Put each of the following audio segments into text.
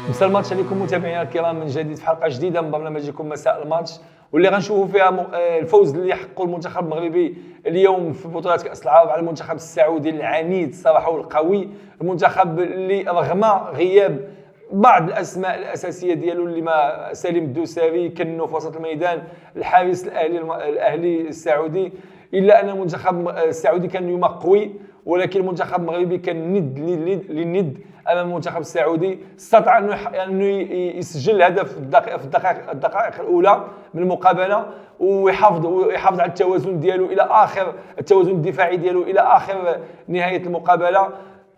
مساء الماتش عليكم متابعينا الكرام من جديد في حلقه جديده من برنامجكم مساء الماتش، واللي غنشوفوا فيها الفوز اللي حققه المنتخب المغربي اليوم في بطوله كاس العرب على المنتخب السعودي العنيد صراحه والقوي. المنتخب اللي رغم غياب بعض الاسماء الاساسيه ديالو اللي ما سليم الدوسري كنو في وسط الميدان، الحارس الاهلي السعودي، الا ان المنتخب السعودي كان اليوم قوي، ولكن المنتخب المغربي كان ند للند امام المنتخب السعودي. استطاع انه يسجل الهدف في الدقائق الاولى من المقابله، ويحافظ على التوازن ديالو الى اخر التوازن الدفاعي ديالو الى اخر نهايه المقابله.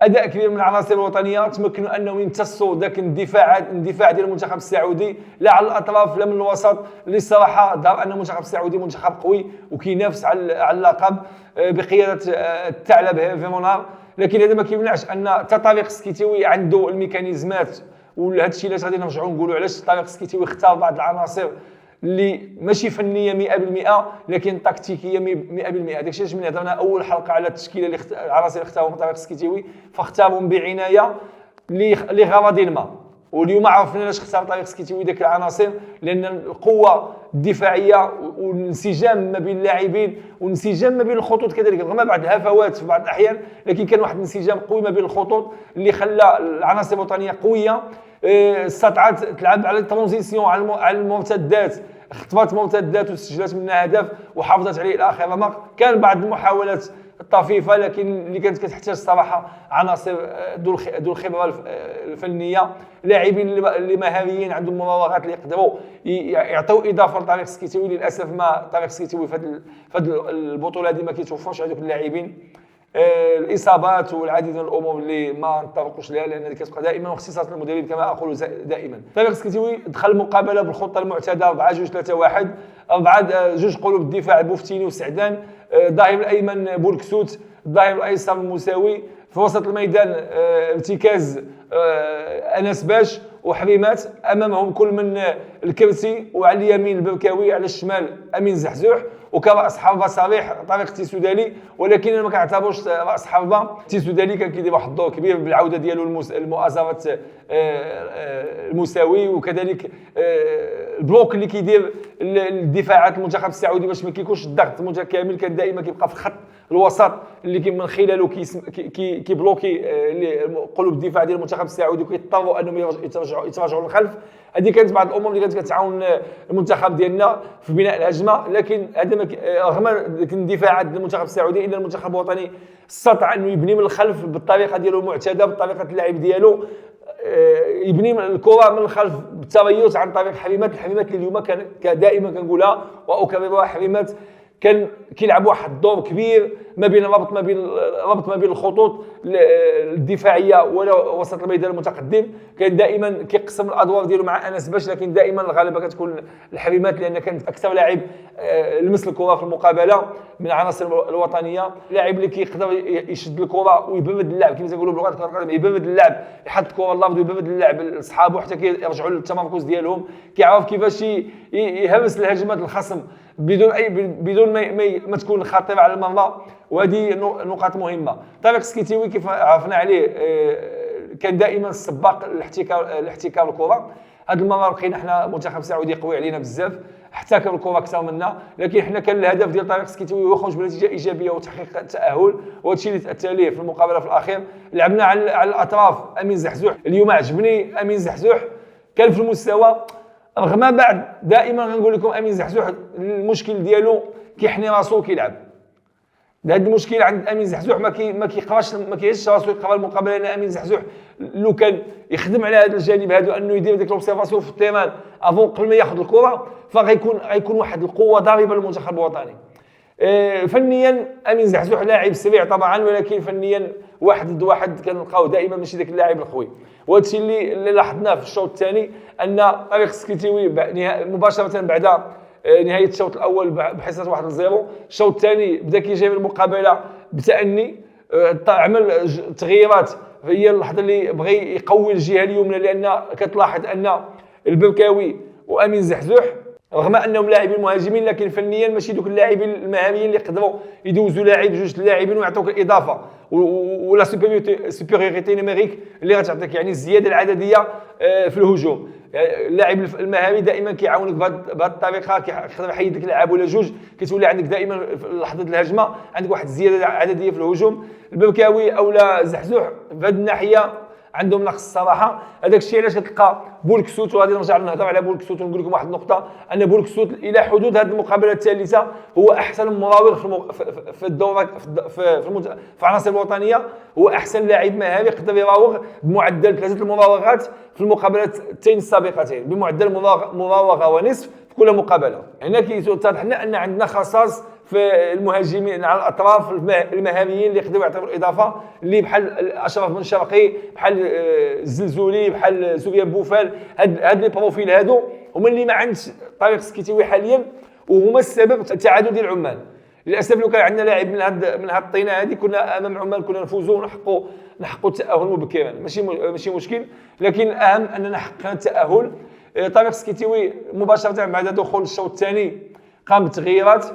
اداء كبير من العناصر الوطنيه تمكنوا انهم يمتصوا ذاك الدفاع ديال المنتخب السعودي، لا على الاطراف لا من الوسط، اللي الصراحه ظهر ان المنتخب السعودي منتخب قوي وكينافس على اللقب بقياده الثعلب هيرفي مونار. لكن هذا ما كيمنعش ان طارق سكيتيوي عنده الميكانيزمات، وهذا الشيء اللي غادي نرجعوا نقولوا علاش طارق سكيتيوي اختار بعض العناصر اللي ماشي فنيه 100% لكن تكتيكيه 100%. داكشي علاش من هضرنا اول حلقه على التشكيله اللي العناصر اللي اختارهم طارق سكيتيوي، فاختارهم بعنايه لغرض ما. واليوم عرفنا علاش اختار طارق سكيتيوي ديك العناصر، لان القوه الدفاعيه والانسجام ما بين اللاعبين والانسجام ما بين الخطوط كذلك، رغم بعض الهفوات في بعض الاحيان لكن كان واحد الانسجام قوي ما بين الخطوط اللي خلى العناصر الوطنيه قويه. استطاعت تلعب على الترانزيسيون على المرتدات، خطفات مرتدات وسجلت منها هدف وحافظت عليه الى اخر رمق. كان بعض المحاولات الطفيفه لكن اللي كانت كتحتاج الصراحه عناصر ذو الخبره الفنيه، لاعبين اللي مهاريين عندهم مراوغات اللي يقدروا يعطيو اضافه لطارق سكيتيوي. للاسف ما طارق سكيتيوي في هذه البطوله هذه ما كيتوفرش هذوك اللاعبين. الاصابات والعديد من الامور اللي ما نطرقوش لها لان كتبقى دائما واختصاص المدرب كما اقول دائما. طارق سكيتيوي دخل المقابله بالخطه المعتاده 4-2-3-1، 2 قلوب الدفاع بوفتيني وسعدان، الظهير الايمن بولكسوت، الظهير الايسر المساوي، في وسط الميدان ارتكاز انس باش وحريمات، امامهم كل من الكرسي، وعلى اليمين البركاوي، على الشمال امين زحزوح، وكراس حربه صريح طارق تيسودالي. ولكن انا ما كنعتبروش راس حربه. تيسودالي كان كيدير واحد الدور كبير بالعوده ديالو المؤازره المساوي، وكذلك البلوك اللي كيدير الدفاعات المنتخب السعودي باش ما كيكونش الضغط متكامل. كان دائما كيبقى في خط الوسط اللي من خلاله كيبلوكي قلوب الدفاع ديال المنتخب السعودي، وكيضطروا انهم يتراجعوا للخلف. هذه كانت بعض الامور اللي كانت كتعاون المنتخب ديالنا في بناء الهجمه. لكن هذا رغم الدفاعات ديال المنتخب السعودي الا المنتخب الوطني استطاع انه يبني من الخلف بالطريقه ديالو المعتاده، بطريقه اللعب ديالو، يبني الكره من الخلف بالتريث عن طريق الحريمات اللي اليوم كان دائما كنقولها واكررها. حريمات كان كيلعب واحد الدور كبير ما بين ربط ما بين الخطوط الدفاعيه ولا وسط الميدان المتقدم. كان دائما كيقسم الادوار ديالو مع انس باش، لكن دائما الغالبه كتكون الحريمات لان كانت اكثر لاعب لمس الكره في المقابله من العناصر الوطنيه، لاعب اللي كيقدر يشد الكره ويبرد اللعب كما تنقولوا بلغه كره القدم، يبرد اللعب، يحط الكره للارض ويبرد اللعب لاصحابه حتى كيرجعوا للتمركز ديالهم. كيعرف كيفاش يهرس الهجمات الخصم بدون ما تكون خطيره على المرمى، وهذه نقاط مهمه. طارق سكيتيوي كيف عرفنا عليه كان دائما السباق الاحتكار الكره. هذه المره لقينا حنا منتخب سعودي قوي علينا بزاف، احتكر الكره اكثر منا، لكن حنا كان الهدف ديال طارق سكيتيوي هو خرج بنتيجه ايجابيه وتحقيق التاهل، وهذا الشيء اللي تاتى ليه في المقابله في الاخير. لعبنا على الاطراف امين زحزوح. اليوم عجبني امين زحزوح، كان في المستوى رغم بعد دائما غنقول لكم امين زحزوح المشكل ديالو كيحني راسو وكيلعب. هذا المشكل عند امين زحزوح ما كيقراش ما كيهزش راسو يقرا المقابله. لان امين زحزوح لو كان يخدم على هذا الجانب هذا انه يدير ديك لوبسيرفاسيون في التيران افون قبل ما ياخذ الكره، فغيكون واحد القوه ضاربه للمنتخب الوطني. فنيا امين زحزوح لاعب سريع طبعا، ولكن فنيا واحد ضد واحد كنلقاو دائما ماشي ذاك اللاعب القوي. وهذا الشيء اللي لاحظناه في الشوط الثاني، ان طارق سكيتيوي مباشره بعد نهايه الشوط الاول بحصه 1-0، الشوط الثاني بدا كيجيب المقابله بتأني، عمل تغييرات. هي اللحظه اللي بغى يقوي الجهه اليمنى، لان كتلاحظ ان البركاوي وامين زحزوح رغم انهم لاعبين مهاجمين، لكن فنيا ماشي دوك اللاعبين المهاريين اللي يقدروا يدوزوا لاعب جوج لاعبين ويعطوك الاضافه ولا سوبيريوريتي نيميريك اللي غتعطيك يعني الزياده العدديه في الهجوم. اللاعب المهاري دائما كيعاونك بهذه الطريقه، كيقدر يحيد لك لعاب ولا جوج، كتولي عندك دائما في لحظه الهجمه عندك واحد الزياده عدديه في الهجوم. البركاوي اولا زحزوح في هذه الناحيه عندهم نقص الصراحه. هذاك الشيء علاش كتلقى بولكسوت، وغادي نرجع نهضر على بولكسوت ونقول لكم واحد النقطه، ان بولكسوت الى حدود هذه المقابله الثالثه هو احسن مراوغ في الدوره في العناصر الوطنيه، هو احسن لاعب مهاري يقدر يراوغ بمعدل 3 المراوغات في المقابلتين السابقتين، بمعدل مراوغه ونصف في كل مقابله. هنا كيتضح لنا ان عندنا خصاص في المهاجمين على الاطراف المهاريين اللي يقدروا يعطيو الاضافه، اللي بحال اشرف بن شرقي، بحال الزلزولي، بحال سفيان بوفال. هاد لي بروفيل هادو هما اللي ما عندش طريق سكيتيوي حاليا، وهما السبب في التعادل ديال عمان. للاسف لو كان عندنا لاعب من هاد الطينه هذه كنا امام عمان كنا نفوزوا ونحققوا التاهل مبكرا، ماشي مشكل، لكن الاهم اننا حققنا التاهل. طريق سكيتيوي مباشره بعد دخول الشوط الثاني قام بالتغييرات،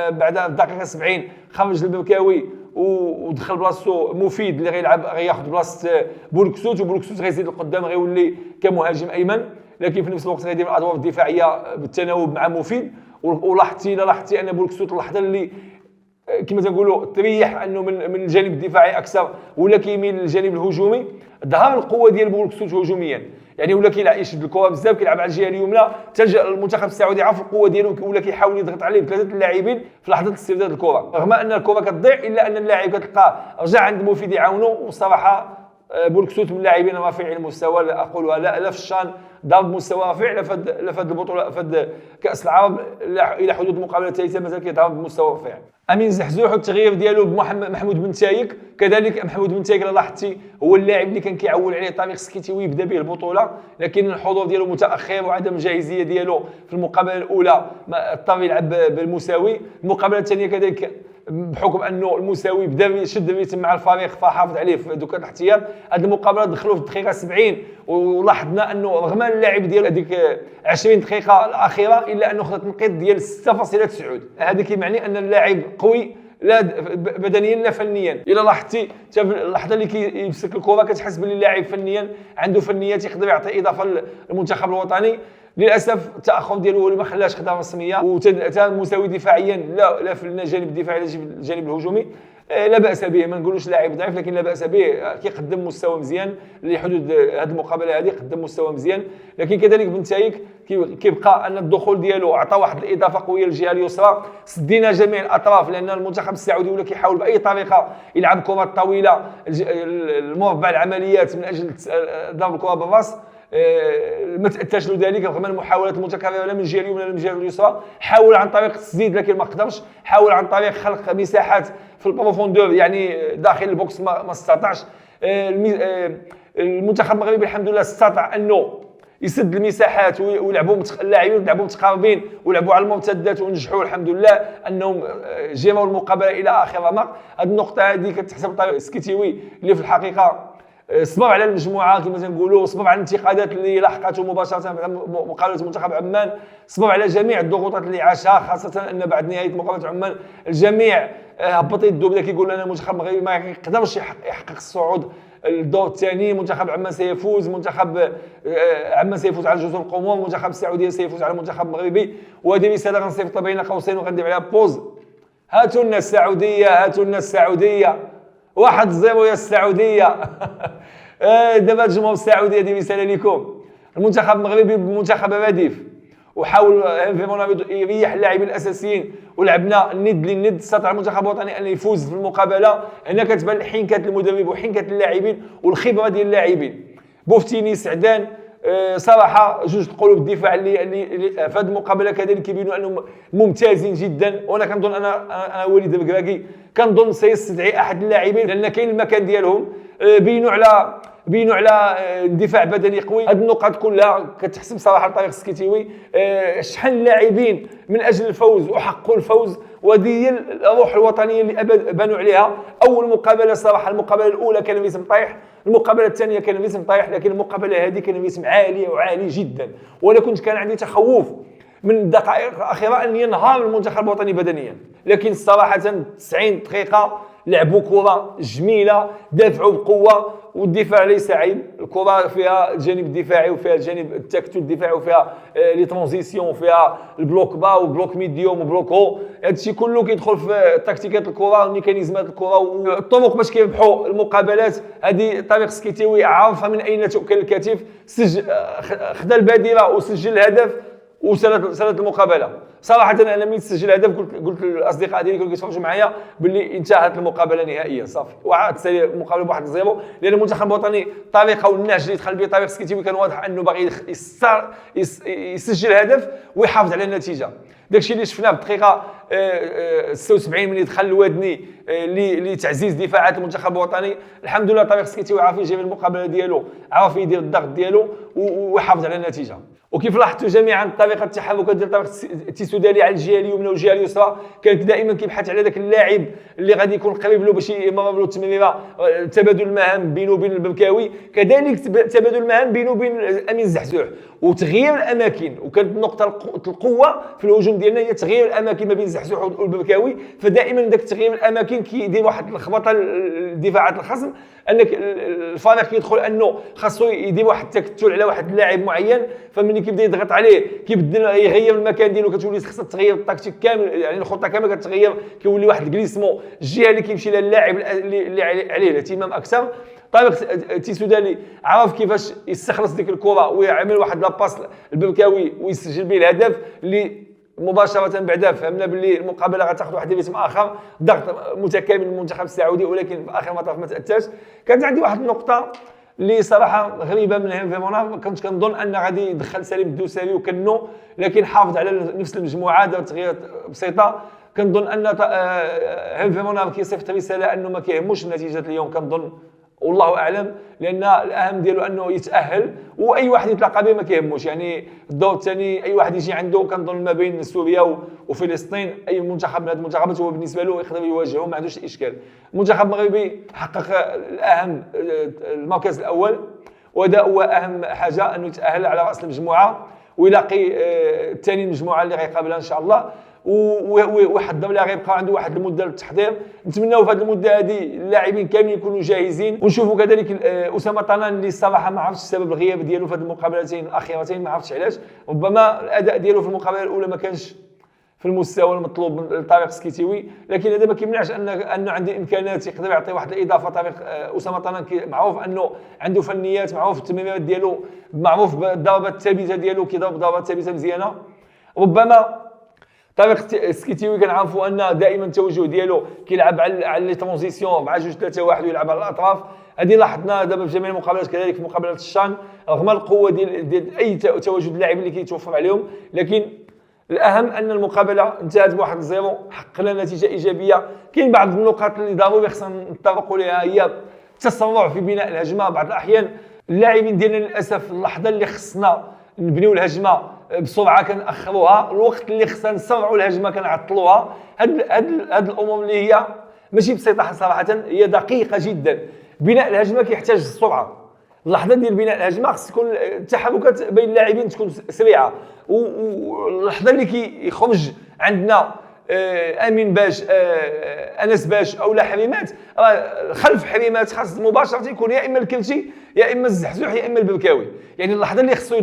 بعد الدقيقه 70 خرج البركاوي ودخل بلاصتو مفيد اللي غياخذ بلاصه بولكسوت، وبولكسوت غيزيد لقدام غيولي كمهاجم ايمن، لكن في نفس الوقت غيدير الادوار الدفاعيه بالتناوب مع مفيد. ولاحظتي ان بولكسوت اللحظه اللي كما تنقولوا تريح انه من الجانب الدفاعي اكثر ولا كيميل للجانب الهجومي، ظهر القوه ديال بولكسوت هجوميا، يعني ولا كيلعب يشد الكره بزاف، كيلعب على الجهه اليمنى، تلجا المنتخب السعودي عارف القوه ديالو ولا كيحاول يضغط عليه بثلاثه اللاعبين في لحظه استرداد الكره، رغم ان الكره كتضيع الا ان اللاعب كتلقاه رجع عند مفيد يعاونو. وصراحه بولكسوت من اللاعبين رافعين المستوى، لا اقولها لا في الشان ضرب مستوى رفيع، لا في البطوله في كاس العرب الى حدود المقابله الثالثه مازال كيضرب بمستوى رفيع. امين زحزوح والتغيير ديالو بمحمود بن تايك، كذلك محمود بن تايك الا لاحظتي هو اللاعب اللي كان كيعول عليه طريق سكيتيوي يبدا به البطوله، لكن الحضور ديالو متاخر وعدم الجاهزيه ديالو في المقابله الاولى اضطر يلعب بالمساوي. المقابله الثانيه كذلك بحكم انه المساوي بدا يشد الريتم مع الفريق فحافظ عليه في دوكا الاحتياط. هذه المقابله دخلوا في الدقيقه 70 ولاحظنا انه رغم اللاعب ديال هذيك 20 دقيقه الاخيره الا انه خد تنقيط ديال 6.9. هذا كيعني ان اللاعب قوي لا بدنيا لا فنيا. الا لاحظتي حتى اللحظه اللي كيمسك الكره كتحس باللي اللاعب فنيا عنده فنيات يقدر يعطي اضافه للمنتخب الوطني. للاسف التاخر ديالو هو اللي ما خلاش خدمه رسميه، وتا مساوي دفاعيا لا في الجانب الدفاعي لا في الجانب الهجومي. لا باس به، ما نقولوش لاعب ضعيف لكن لا باس به، كيقدم مستوى مزيان لحدود هذه المقابله هذه، قدم مستوى مزيان. لكن كذلك بن تايك كيبقى ان الدخول ديالو عطى واحد الاضافه قويه للجهه اليسرى، سدينا جميع الاطراف لان المنتخب السعودي ولا كيحاول باي طريقه يلعب كرات طويله المربع العمليات من اجل ضرب الكره بالراس. ما تاتاش له ذلك رغم المحاولات المتكرره لا من الجهه اليمنى لا من الجهه اليسرى. حاول عن طريق التسديد لكن ما قدرش، حاول عن طريق خلق مساحات في البروفوندور يعني داخل البوكس ما استطاعش. المنتخب المغربي الحمد لله استطاع انه يسد المساحات ويلعبوا اللاعبين يلعبوا متقاربين ويلعبوا على المرتدات ونجحوا الحمد لله انهم جروا المقابله الى اخر رمق. هذه النقطه هذه كتحسب طريق سكيتيوي اللي في الحقيقه صبر على المجموعه كما تنقولوا، صبر على الانتقادات اللي لاحقته مباشره بعد مقابله منتخب عمان، صبر على جميع الضغوطات اللي عاشها، خاصه ان بعد نهايه مقابله عمان الجميع هبط يدو بدا كيقول لنا المنتخب المغربي ما يقدرش يحقق الصعود الدور الثاني، منتخب عمان سيفوز، منتخب عمان سيفوز على جزر القمر، منتخب السعوديه سيفوز على المنتخب المغربي. وهذه رساله غنصيفطها بين قوسين وغندير عليها بوز. هاتوا لنا السعوديه، هاتوا لنا السعوديه 1-0 يا السعوديه. دابا الجمهور السعودي هذه رساله لكم. المنتخب المغربي منتخب رديف وحاول يريح اللاعبين الاساسيين ولعبنا الند للند، استطاع المنتخب الوطني ان يفوز في المقابله. هنا كتبان حنكه المدرب وحنكه اللاعبين والخبره ديال اللاعبين. بوفتيني سعدان صراحه جوج القلوب الدفاع اللي في هذه المقابله كذلك كيبينوا انهم ممتازين جدا. وانا كنظن انا وليد البكراكي كنظن سيستدعي احد اللاعبين لان كاين المكان ديالهم، بينوا على دفاع بدني قوي. هذه النقاط كلها كتحسب صراحه لطريق سكيتيوي. شحال اللاعبين من اجل الفوز وحققوا الفوز، وهذه هي الروح الوطنيه اللي بانوا عليها. اول مقابله صراحه المقابله الاولى كان الريتم طايح، المقابله الثانيه كان الريتم طايح، لكن المقابله هذه كان الريتم عالي وعالي جدا. وانا كان عندي تخوف من الدقائق الاخيره ان ينهار المنتخب الوطني بدنيا. لكن صراحه 90 دقيقه لعبوا كره جميله، دافعوا بقوه، والدفاع ليس عيب. الكره فيها الجانب الدفاعي وفيها الجانب التكتل الدفاعي وفيها لي ترانزيسيون وفيها البلوك با وبلوك ميديوم وبلوك هو. هادشي كله كيدخل في تكتيكات الكره وميكانيزمات الكره والطرق باش كيربحوا المقابلات. هذه طريق سكيتيوي عرفها من اين تؤكل الكتف، خدا البادره وسجل الهدف وسالت المقابله. صراحه انا ملي تسجل هدف قلت للاصدقاء ديالي كانوا كيتفرجوا معايا باللي انتهت المقابله نهائيا صافي، وعاد تسالي المقابله ب 1-0. لان المنتخب الوطني الطريقه والنهج اللي دخل به طريق سكيتيوي كان واضح انه باغي يسجل هدف ويحافظ على النتيجه. داكشي اللي شفناه في الدقيقه 76 ملي دخل الوادني لتعزيز دفاعات المنتخب الوطني. الحمد لله طريق سكيتيوي عارف يجيب المقابله ديالو، عارف يدير الضغط ديالو ويحافظ على النتيجه. وكيف لاحظتوا جميعا طريقه التحركات ديال طريق التيسودالي على الجهه اليمنى والجهه اليسرى كانت دائما كيبحث على ذاك اللاعب اللي غادي يكون قريب له باش يمرر له التمريره. تبادل المهام بينه وبين البركاوي، كذلك تبادل المهام بينه وبين امين الزحزوح وتغيير الاماكن. وكانت نقطه القوه في الهجوم ديالنا هي تغيير الاماكن ما بين الزحزوح والبركاوي. فدائما ذاك تغيير الاماكن كيدير واحد الخبطه لدفاعات الخصم، انك الفريق كيدخل انه خاصو يدير واحد التكتل على واحد اللاعب معين، فملي كيبدا يضغط عليه كيبدل يغير المكان ديالو، كتولي خاصها تغير التكتيك كامل، يعني الخطه كامله كتغير، كيولي واحد الكليسمون الجهه اللي كيمشي لها اللاعب اللي عليه الاهتمام اكثر. طريق التيسودالي عرف كيفاش يستخلص ديك الكره ويعمل واحد لاباس البركاوي ويسجل به الهدف اللي مباشره بعدها فهمنا باللي المقابله غتاخذ واحد الريتم اخر، ضغط متكامل من المنتخب السعودي، ولكن في اخر المطاف ما تاتاش. كانت عندي واحد النقطه اللي صراحه غريبه من هيرفي مونا، كنت كنظن ان غادي يدخل سليم الدوسري وكنو، لكن حافظ على نفس المجموعه، دار تغييرات بسيطه. كنظن ان هيرفي مونا كيصيفط رساله انه ما كيهموش نتيجه اليوم، كنظن والله اعلم، لان الاهم ديالو انه يتاهل واي واحد يتلاقى به ما كيهموش. يعني الدور الثاني اي واحد يجي عنده، كنظن ما بين سوريا وفلسطين اي منتخب من هذه المنتخبات هو بالنسبه له يقدر يواجهه، ما عندوش اشكال. المنتخب المغربي حقق الاهم المركز الاول، وهذا هو اهم حاجه، انه يتاهل على راس المجموعه ويلاقي الثاني المجموعه اللي غيقابلها ان شاء الله، وحضر لها غيبقى عنده واحد المده للتحضير. نتمناو في هذه المده هذه اللاعبين كاملين يكونوا جاهزين، ونشوفوا كذلك اسامه طنان اللي الصراحه ما عرفتش سبب الغياب ديالو في هذه المقابلتين الاخيرتين، ما عرفتش علاش. ربما الاداء ديالو في المقابله الاولى ما كانش في المستوى المطلوب من طريق سكيتيوي، لكن هذا ما كيمنعش انه عنده امكانات يقدر يعطي واحد الاضافه. طريق اسامه طنان معروف انه عنده فنيات، معروف التمريرات ديالو، معروف بالضربات الثابته ديالو، كيضرب ضربات ثابته مزيانه. ربما طريق سكيتيوي كنعرفوا ان دائما التوجه ديالو كيلعب على لي ترانزيسيون مع 2-3-1 ويلعب على الاطراف. هذه لاحظنا دابا في جميع المقابلات، كذلك في مقابله الشان، رغم القوه ديال اي تواجد اللاعب اللي كيتوفر عليهم، لكن الاهم ان المقابله انتهت ب1-0، حققنا نتيجه ايجابيه. كاين بعض النقاط اللي ضروري خصنا نتطرقوا لها، هي التسرع في بناء الهجمه. بعض الاحيان اللاعبين ديالنا للاسف اللحظه اللي خصنا نبنيو الهجمه بسرعه كنأخروها، الوقت اللي خصنا نسرعوا الهجمه كنعطلوها. هاد الامور اللي هي ماشي بسيطه صراحه، هي دقيقه جدا. بناء الهجمه كيحتاج السرعه، اللحظه ديال بناء الهجمه خص تكون التحركات بين اللاعبين تكون سريعه، واللحظه اللي كيخرج عندنا امين باش انس باش او لا حريمات، خلف حريمات خاص مباشره يكون يا اما الكلتي يا اما الزحزوح يا اما البركاوي. يعني اللحظه اللي خصو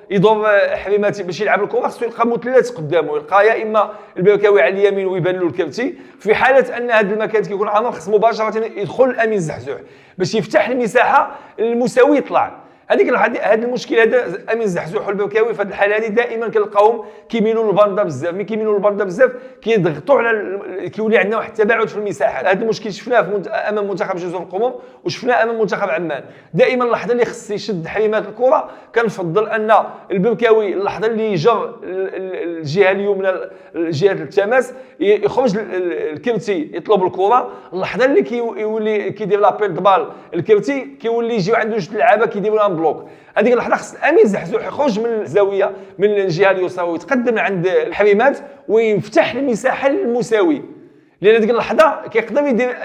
يدور حريمات باش يلعب الكره خصو يلقى مثلث قدامه، يلقى يا اما البركاوي على اليمين ويبان له الكلتي. في حاله ان هذا المكان كيكون عامر خص مباشره يدخل الامين الزحزوح باش يفتح المساحه المساوي يطلع. هذا المشكل، هذا امين الزحزوح والبركاوي في هذه الحاله هذه دائما كنلقاوهم كيميلوا للباندا بزاف. ملي كيميلوا للباندا بزاف كيضغطوا على كيولي عندنا واحد التباعد في المساحات. هذا المشكل شفناه امام منتخب جزر القمر وشفناه امام منتخب عمان. دائما اللحظه اللي خص يشد حريمات الكره كنفضل ان البركاوي اللحظه اللي يجر الجهه اليمنى جهه التماس يخرج الكرتي يطلب الكره، اللحظه اللي كيولي كيدير لابيل دبال الكرتي كيولي يجيو عنده جوج لعابه كيديروا لها بلوك. هذيك اللحظه خص امين زحزوح يخرج من الزاويه من الجهه اليسرى ويتقدم عند الحريمات ويفتح المساحه المساوي، لان هذيك اللحظه كيقدر يدير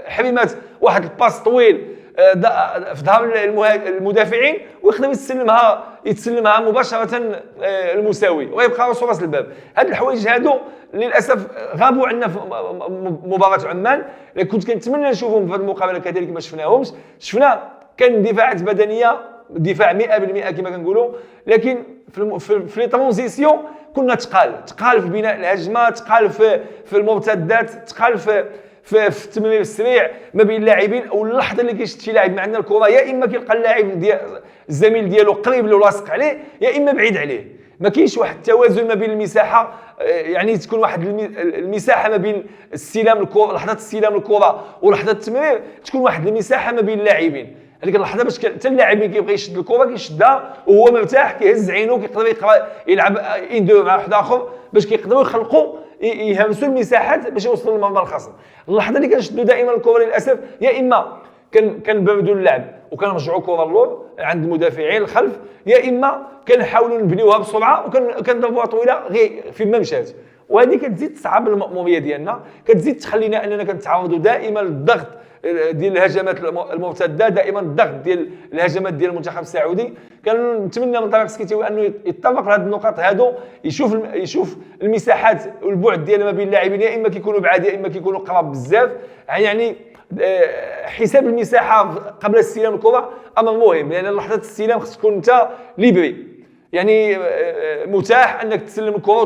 حريمات واحد الباس طويل في ظهر المدافعين ويقدر يتسلمها مباشره المساوي ويبقى راسو راس الباب. هاد الحوايج هادو للاسف غابوا عندنا في مباراه عمان، اللي كنت كنتمنى نشوفهم في هذه المقابله كذلك ما شفناهمش. شفنا كان دفاعات بدنيه، دفاع 100% كما كنقولوا، لكن في لي ترانزيسيون كنا تقال في بناء الهجمه، تقال في المرتدات، تقال في التمرير السريع ما بين اللاعبين، او اللحظه اللي كيشد شي لاعب معنا الكره يا اما كيلقى اللاعب ديال الزميل ديالو قريب له لاصق عليه يا اما بعيد عليه. ما كاينش واحد التوازن ما بين المساحه، يعني تكون واحد المساحه ما بين استلام الكره، لحظه استلام الكره ولحظه التمرير تكون واحد المساحه ما بين اللاعبين. هذيك اللحظه باش حتى اللاعب اللي كيبغي يشد الكره كيشدها وهو مرتاح، كيهز عينه، كيقدر يلعب ان دو مع واحد اخر باش كيقدروا يخلقوا يهمسوا المساحات باش يوصلوا للمرمى الخصم. اللحظه اللي كنشدوا دائما الكره للاسف يا اما كنبردوا اللعب وكنرجعوا كره اللور عند المدافعين الخلف، يا اما كنحاولوا نبنيوها بسرعه وكنضربوها طويله غير فين ما مشات. وهذه كتزيد تصعب المأموريه ديالنا، كتزيد تخلينا اننا كنتعرضوا دائما للضغط ديال الهجمات المرتده، دائما الضغط ديال الهجمات ديال المنتخب السعودي. كنتمنى من طريق سكيتيوي انه يتطرق لهذه النقاط هادو، يشوف المساحات والبعد ديالها ما بين اللاعبين، يا اما كيكونوا بعاد يا اما كيكونوا قراب بزاف. يعني حساب المساحه قبل استلام الكره امر مهم، لان لحظه الاستلام خصك تكون انت ليبري، يعني متاح انك تسلم الكره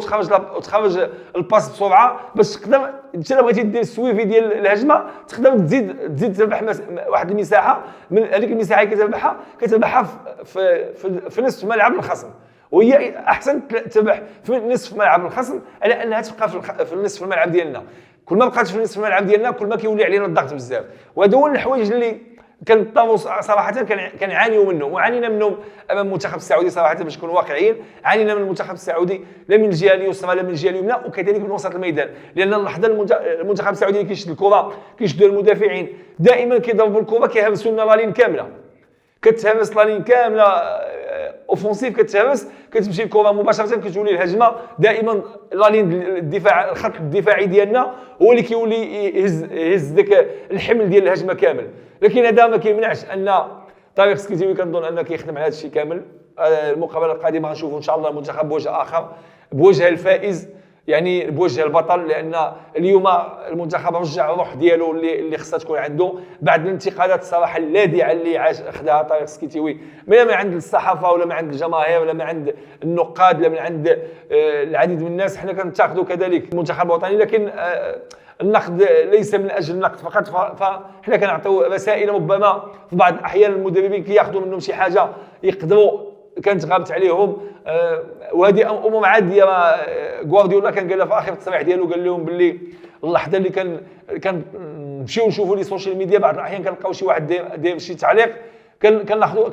وتخرج الباس بسرعه باش تقدر انت الا بغيتي دير السويفي ديال الهجمه تقدر تزيد تربح واحد المساحه. من هذيك المساحه اللي كتربحها في نصف ملعب الخصم، وهي احسن تربح في نصف ملعب الخصم على انها تبقى في نصف الملعب ديالنا. كل ما بقات في نصف الملعب ديالنا كل ما كيولي علينا الضغط بزاف. وهذا هو الحوايج اللي كنطاو صراحه كنعانيو منهم، وعانينا منهم امام المنتخب السعودي صراحه باش نكونوا واقعيين. عانينا من المنتخب السعودي لا من الجهه اليسرى لا من الجهه اليمنى، وكذلك من وسط الميدان، لان اللحظه المنتخب السعودي اللي كيشد الكره كيشدوا المدافعين دائما كيضربوا الكره كيهمسوا لنا لالين كامله، كتهمس لالين كامله اوفونسيف، كتهمس كتمشي الكره مباشره كتولي الهجمه. دائما لالين الدفاع، الخط الدفاعي ديالنا هو اللي كيولي يهز داك الحمل ديال الهجمه كامل. لكن هذا ما كيمنعش ان طريق سكيتيوي كنظن انه كيخدم على هذا الشيء كامل. المقابله القادمه غنشوفوا ان شاء الله المنتخب بوجه اخر، بوجه الفائز، يعني بوجه البطل، لان اليوم المنتخب رجع الروح ديالو اللي خصها تكون عنده بعد الانتقادات الصراحه اللاذعه اللي خداها طريق سكيتيوي، لا من عند الصحافه ولا من عند الجماهير ولا من عند النقاد ولا من عند العديد من الناس. حنا كنتاخذوا كذلك المنتخب الوطني، لكن النقد ليس من اجل النقد فقط، فاحنا كنعطيو رسائل ربما في بعض الاحيان المدربين كياخذوا منهم شي حاجه يقدروا كانت غابت عليهم، وهذه امور عاديه. غوارديولا كان قال في اخر التصريح ديالو قال لهم باللي اللحظه اللي كان نمشيو نشوفوا لي سوشيال ميديا بعض الاحيان كنلقاو شي واحد داير شي تعليق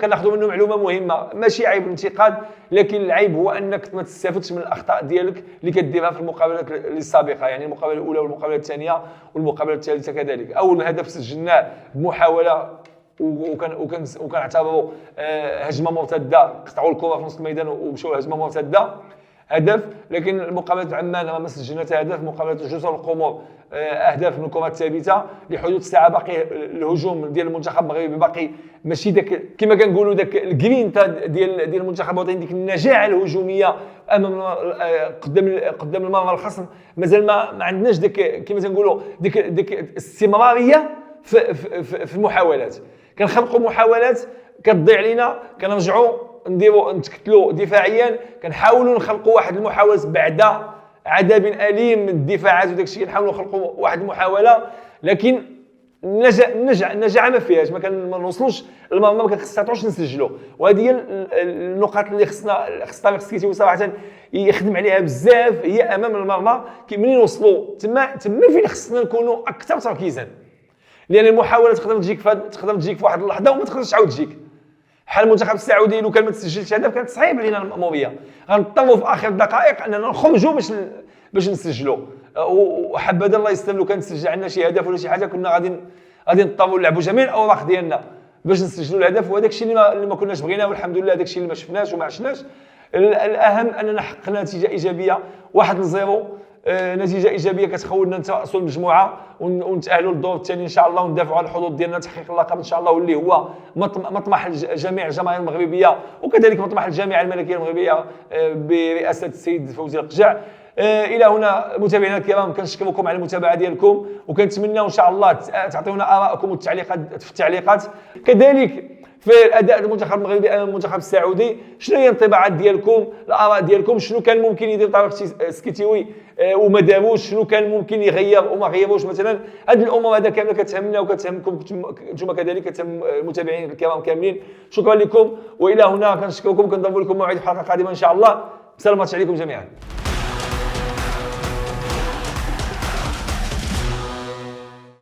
كناخذوا منه معلومه مهمه. ماشي عيب الانتقاد، لكن العيب هو انك ما تستافدش من الاخطاء ديالك اللي كديرها في المقابلات السابقه، يعني المقابله الاولى والمقابله الثانيه والمقابله الثالثه كذلك. اول هدف سجلناه بمحاوله وكنعتبروا هجمه مرتده، قطعوا الكره في نص الميدان ومشاو هجمه مرتده هدف. لكن مقابله عمان ما سجلنا هدف، مقابله جزر القمر اهداف من الكرات الثابته. لحدود الساعه باقي الهجوم ديال المنتخب المغربي باقي ماشي داك كما كنقولوا داك الجرينتا ديال المنتخب الوطني، ديك النجاعه الهجوميه امام قدام المرمى الخصم. مازال ما عندناش داك كما تنقولوا ديك الاستمراريه في المحاولات. كنخلقوا محاولات كتضيع علينا، كنرجعوا نتكتلوا دفاعيا، كنحاولوا نخلقوا واحد المحاولات بعد عذاب اليم من الدفاعات وداك الشيء، كنحاولوا نخلقوا واحد المحاوله لكن النجاعه ما فيهاش، ما كنوصلوش المرمى، ما كنستطيعوش نسجلوا. وهذه هي النقاط اللي خصنا طريق سكيتيوي صراحه يخدم عليها بزاف، هي امام المرمى. منين نوصلوا تما فين خصنا نكونوا اكثر تركيزا، لان المحاوله تقدر تجيك في واحد اللحظه وما تقدرش تعاود تجيك. بحال المنتخب السعودي لو كان ما تسجلش هدف كانت صعيب علينا المأموريه، غنضطروا في اخر الدقائق اننا نخرجوا باش نسجلوا. وحبذا الله يسلم لو كان تسجل عندنا شي هدف ولا شي حاجه كنا غادي نضطروا نلعبوا جميع الاوراق ديالنا باش نسجلوا الهدف، وهذاك الشيء اللي ما كناش بغيناه، والحمد لله داك الشيء اللي ما شفناش وما عشناش. الاهم اننا حققنا نتيجه ايجابيه 1-0 نتيجه ايجابيه كتخولنا نتواصلوا المجموعه ونتاهلوا للدور الثاني ان شاء الله، وندافعوا على الحظوظ ديالنا تحقيق اللقب ان شاء الله، واللي هو مطمح جميع الجماهير المغربيه وكذلك مطمح الجامعه الملكيه المغربيه برئاسه السيد فوزي القجع. الى هنا متابعينا الكرام كنشكركم على المتابعه ديالكم، وكنتمناو ان شاء الله تعطيونا ارائكم والتعليقات في التعليقات. كذلك في الاداء المنتخب المغربي امام المنتخب السعودي، شنو هي الانطباعات ديالكم، الاراء ديالكم، شنو كان ممكن يدير طارق سكيتيوي وما داروش، شنو كان ممكن يغير وما غيروش مثلا. هذه الامور هذا كامله كتهمنا وكتهمكم انتم كذلك، كتهم المتابعين الكرام كاملين. شكرا لكم، والى هنا كنشكركم، كنضرب لكم موعد في حلقه قادمه ان شاء الله. سلامات عليكم جميعا.